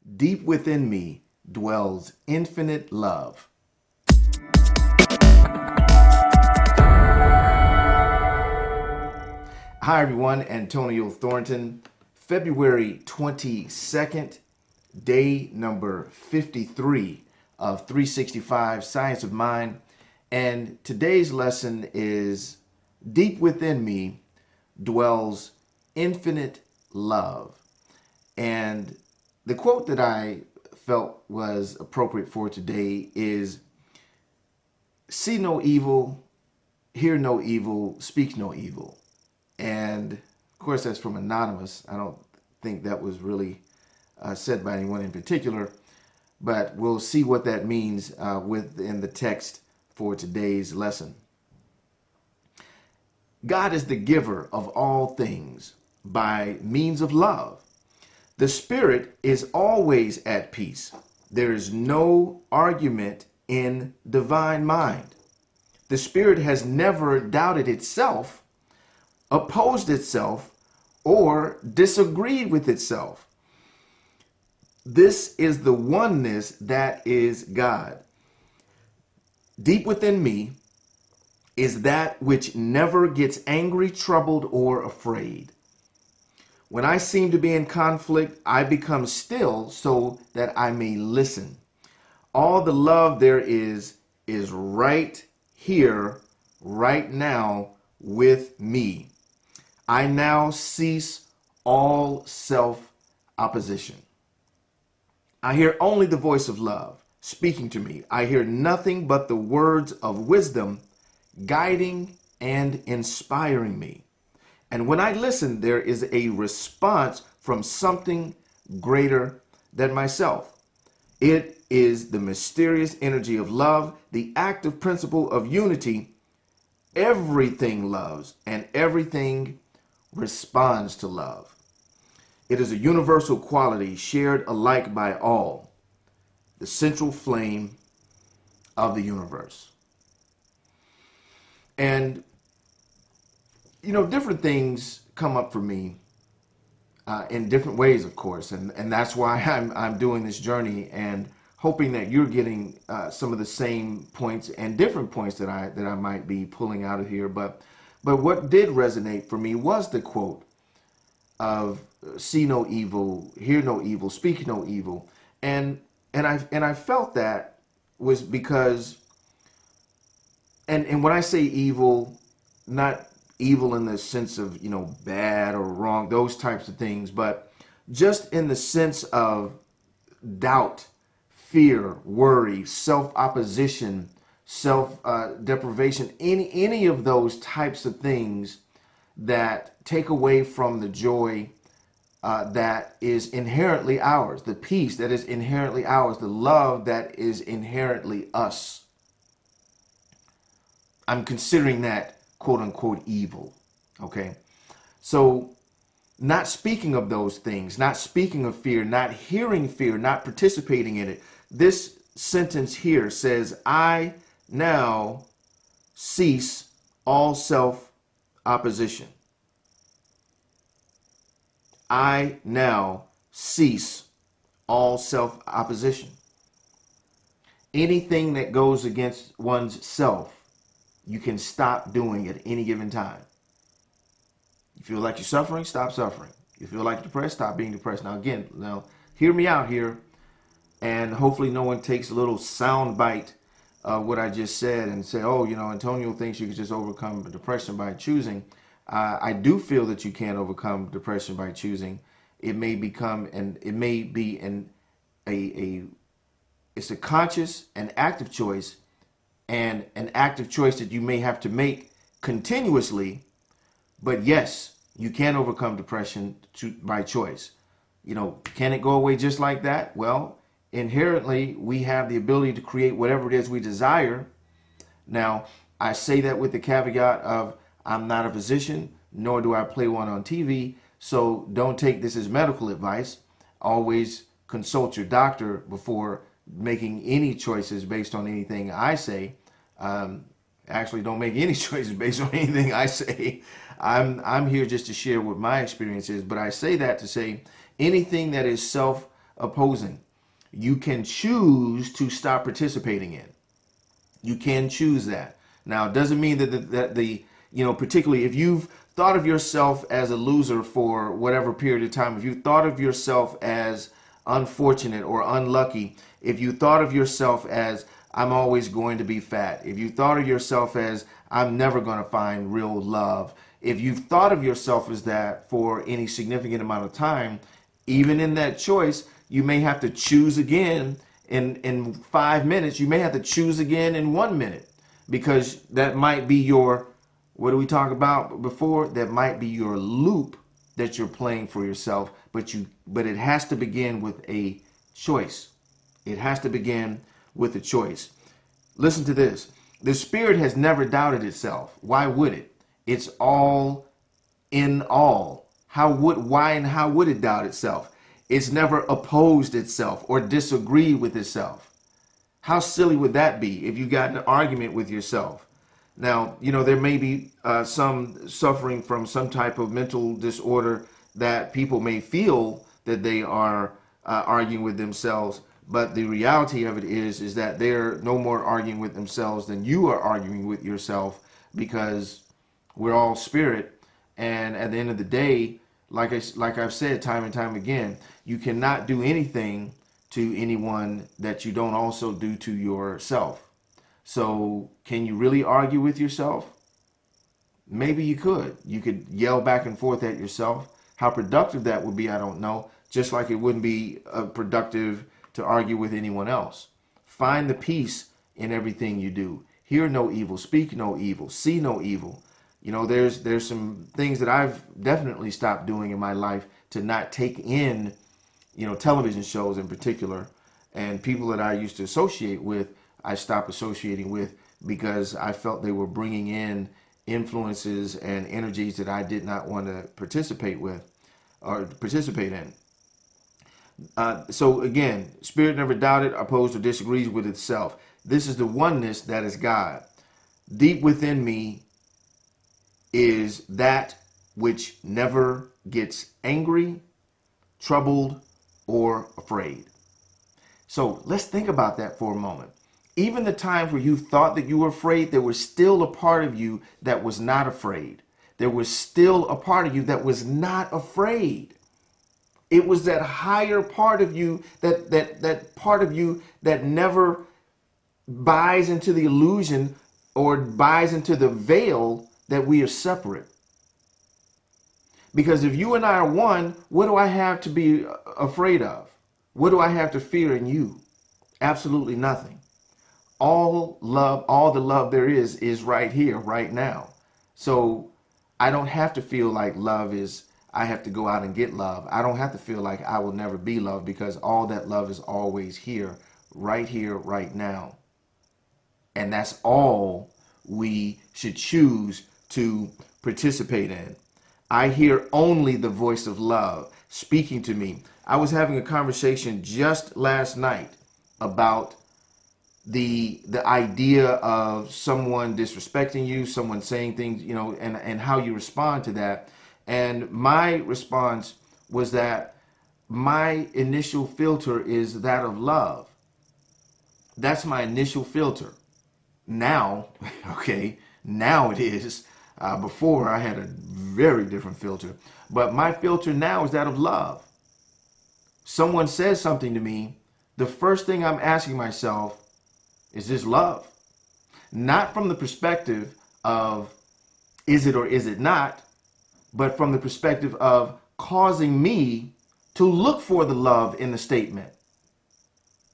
Deep within me dwells infinite love. Hi, everyone. Antonio Thornton, February 22nd, day number 53 of 365 Science of Mind. And today's lesson is Deep within me dwells infinite love. And the quote that I felt was appropriate for today is, see no evil, hear no evil, speak no evil. And of course, that's from Anonymous. I don't think that was really said by anyone in particular, but we'll see what that means within the text for today's lesson. God is the giver of all things by means of love. The Spirit is always at peace. There is no argument in divine mind. The Spirit has never doubted itself, opposed itself, or disagreed with itself. This is the oneness that is God. Deep within me is that which never gets angry, troubled, or afraid. When I seem to be in conflict, I become still so that I may listen. All the love there is right here, right now with me. I now cease all self-opposition. I hear only the voice of love speaking to me. I hear nothing but the words of wisdom guiding and inspiring me. And when I listen, there is a response from something greater than myself. It is the mysterious energy of love, the active principle of unity. Everything loves and everything responds to love. It is a universal quality shared alike by all, the central flame of the universe. And, different things come up for me in different ways, of course. And that's why I'm doing this journey and hoping that you're getting some of the same points and different points that I might be pulling out of here. But what did resonate for me was the quote of see no evil, hear no evil, speak no evil. And I felt that was because, and when I say evil, not evil in the sense of, bad or wrong, those types of things, but just in the sense of doubt, fear, worry, self-opposition, self-deprivation, any of those types of things that take away from the joy that is inherently ours, the peace that is inherently ours, the love that is inherently us. I'm considering that quote unquote evil. Okay. So not speaking of those things, not speaking of fear, not hearing fear, not participating in it. This sentence here says, I now cease all self-opposition. I now cease all self-opposition. Anything that goes against one's self, you can stop doing at any given time. You feel like you're suffering, stop suffering. You feel like you're depressed, stop being depressed. Now again, hear me out here, and hopefully no one takes a little sound bite of what I just said and say, oh, Antonio thinks you can just overcome depression by choosing. I do feel that you can't overcome depression by choosing. It may become, and it may be it's a conscious and active choice, and an active choice that you may have to make continuously. But yes, you can overcome depression by choice. Can it go away just like that? Well, inherently, we have the ability to create whatever it is we desire. Now, I say that with the caveat of I'm not a physician, nor do I play one on TV. So don't take this as medical advice. Always consult your doctor before making any choices based on anything I say. Actually, don't make any choices based on anything I say. I'm here just to share what my experience is, but I say that to say anything that is self opposing, you can choose to stop participating in. You can choose that. Now, it doesn't mean that the particularly if you've thought of yourself as a loser for whatever period of time, if you thought of yourself as unfortunate or unlucky, if you thought of yourself as I'm always going to be fat, if you thought of yourself as I'm never going to find real love, if you've thought of yourself as that for any significant amount of time, even in that choice, you may have to choose again in 5 minutes. You may have to choose again in 1 minute, because that might be your, what do we talk about before? That might be your loop that you're playing for yourself, but it has to begin with a choice. It has to begin with a choice. Listen to this. The Spirit has never doubted itself. Why would it? It's all in all. Why and how would it doubt itself? It's never opposed itself or disagreed with itself. How silly would that be if you got in an argument with yourself? Now, there may be some suffering from some type of mental disorder that people may feel that they are arguing with themselves. But the reality of it is that they're no more arguing with themselves than you are arguing with yourself, because we're all spirit. And at the end of the day, like I've said time and time again, you cannot do anything to anyone that you don't also do to yourself. So can you really argue with yourself? Maybe you could. You could yell back and forth at yourself. How productive that would be, I don't know. Just like it wouldn't be productive to argue with anyone else. Find the peace in everything you do. Hear no evil, speak no evil, see no evil. There's some things that I've definitely stopped doing in my life to not take in, television shows in particular, and people that I used to associate with, I stopped associating with, because I felt they were bringing in influences and energies that I did not want to participate in. So again, Spirit never doubted, opposed, or disagrees with itself. This is the oneness that is God. Deep within me is that which never gets angry, troubled, or afraid. So let's think about that for a moment. Even the times where you thought that you were afraid, there was still a part of you that was not afraid. There was still a part of you that was not afraid. It was that higher part of you, that part of you that never buys into the illusion or buys into the veil that we are separate. Because if you and I are one, what do I have to be afraid of? What do I have to fear in you? Absolutely nothing. All love, all the love there is right here, right now. So I don't have to feel like love is, I have to go out and get love. I don't have to feel like I will never be loved, because all that love is always here, right now. And that's all we should choose to participate in. I hear only the voice of love speaking to me. I was having a conversation just last night about the idea of someone disrespecting you, someone saying things, and how you respond to that. And my response was that my initial filter is that of love. That's my initial filter. Now, now it is. Before I had a very different filter, but my filter now is that of love. Someone says something to me, the first thing I'm asking myself, is this love? Not from the perspective of is it or is it not, but from the perspective of causing me to look for the love in the statement.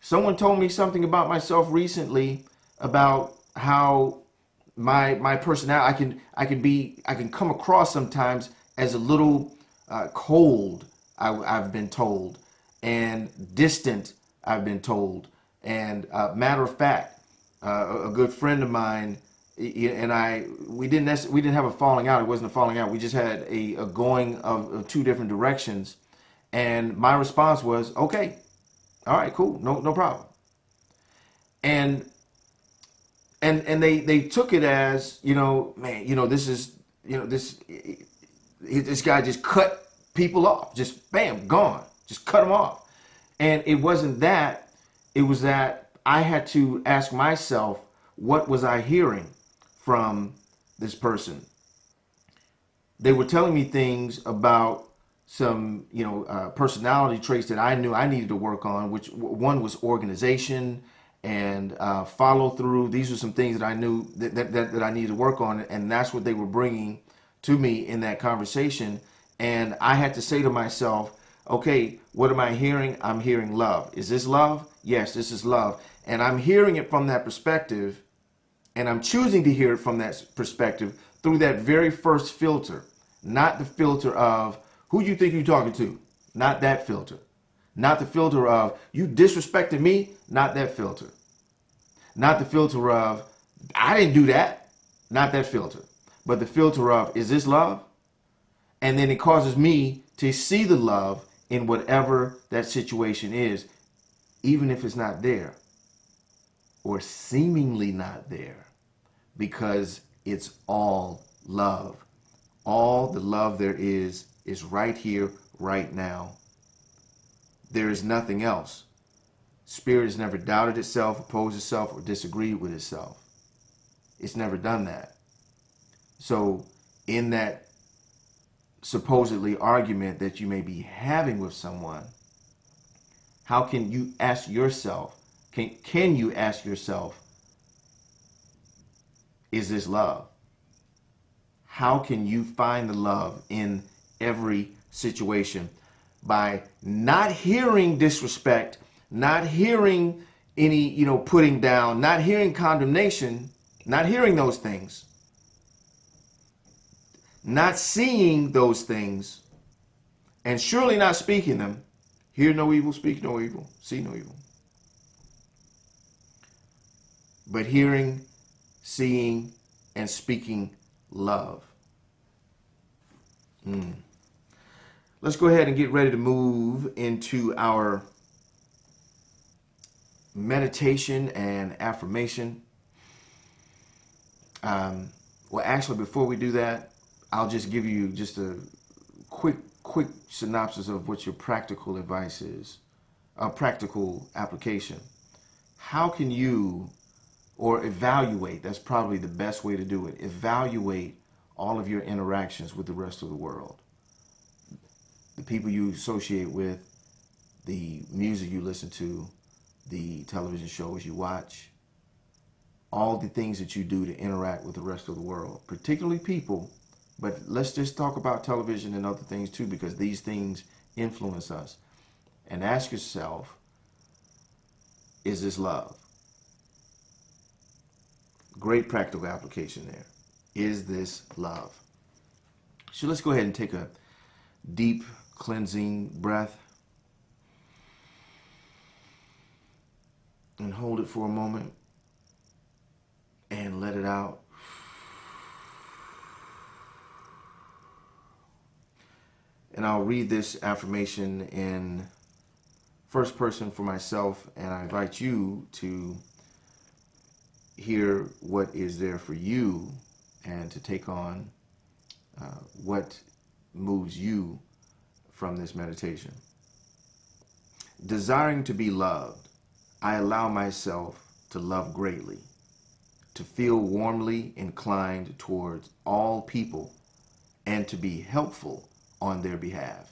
Someone told me something about myself recently, about how my personality, I can come across sometimes as a little cold, I've been told, and distant, I've been told. And matter of fact, a good friend of mine and we didn't have a falling out. It wasn't a falling out. We just had a going of two different directions. And my response was, okay, all right, cool, no problem. And they took it as, man, this guy just cut people off, just bam, gone, just cut them off. And it wasn't that, it was that I had to ask myself, what was I hearing from this person? They were telling me things about some, personality traits that I knew I needed to work on, which one was organization and follow through. These were some things that I knew that I needed to work on, and that's what they were bringing to me in that conversation. And I had to say to myself, okay, what am I hearing? I'm hearing love. Is this love? Yes, this is love. And I'm hearing it from that perspective, and I'm choosing to hear it from that perspective through that very first filter, not the filter of who you think you're talking to, not that filter. Not the filter of you disrespected me, not that filter. Not the filter of I didn't do that, not that filter. But the filter of is this love? And then it causes me to see the love in whatever that situation is, even if it's not there or seemingly not there, because it's all love. All the love there is right here, right now. There is nothing else. Spirit has never doubted itself, opposed itself, or disagreed with itself. It's never done that. So in that supposedly argument that you may be having with someone, how can you ask yourself, can you ask yourself, is this love? How can you find the love in every situation? By not hearing disrespect, not hearing any, putting down, not hearing condemnation, not hearing those things, not seeing those things, and surely not speaking them. Hear no evil, speak no evil, see no evil. But hearing, seeing, and speaking love. Let's go ahead and get ready to move into our meditation and affirmation. Well, actually, before we do that, I'll just give you just a quick synopsis of what your practical advice is, a practical application. How can you, or evaluate, that's probably the best way to do it, evaluate all of your interactions with the rest of the world. The people you associate with, the music you listen to, the television shows you watch, all the things that you do to interact with the rest of the world, particularly people. But let's just talk about television and other things too, because these things influence us. And ask yourself, is this love? Great practical application there. Is this love? So let's go ahead and take a deep cleansing breath and hold it for a moment and let it out. And I'll read this affirmation in first person for myself, and I invite you to hear what is there for you and to take on what moves you from this meditation. Desiring to be loved, I allow myself to love greatly, to feel warmly inclined towards all people, and to be helpful on their behalf.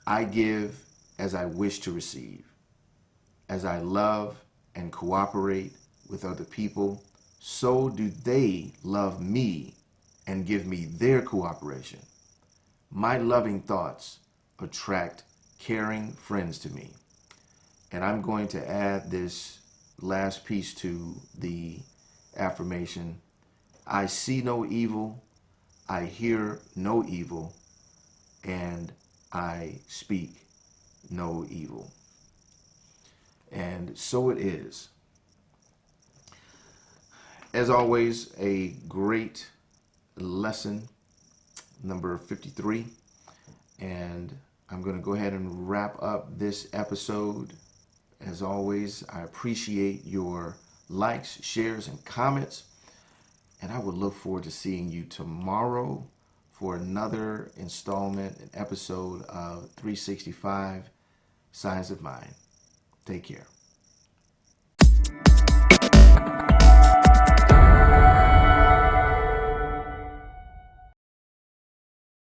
I give as I wish to receive. As I love and cooperate with other people, so do they love me and give me their cooperation. My loving thoughts attract caring friends to me. And I'm going to add this last piece to the affirmation. I see no evil, I hear no evil, and I speak no evil. And so it is. As always, a great lesson, number 53. And I'm going to go ahead and wrap up this episode. As always, I appreciate your likes, shares, and comments. And I would look forward to seeing you tomorrow for another installment, an episode of 365 Science of Mind. Take care.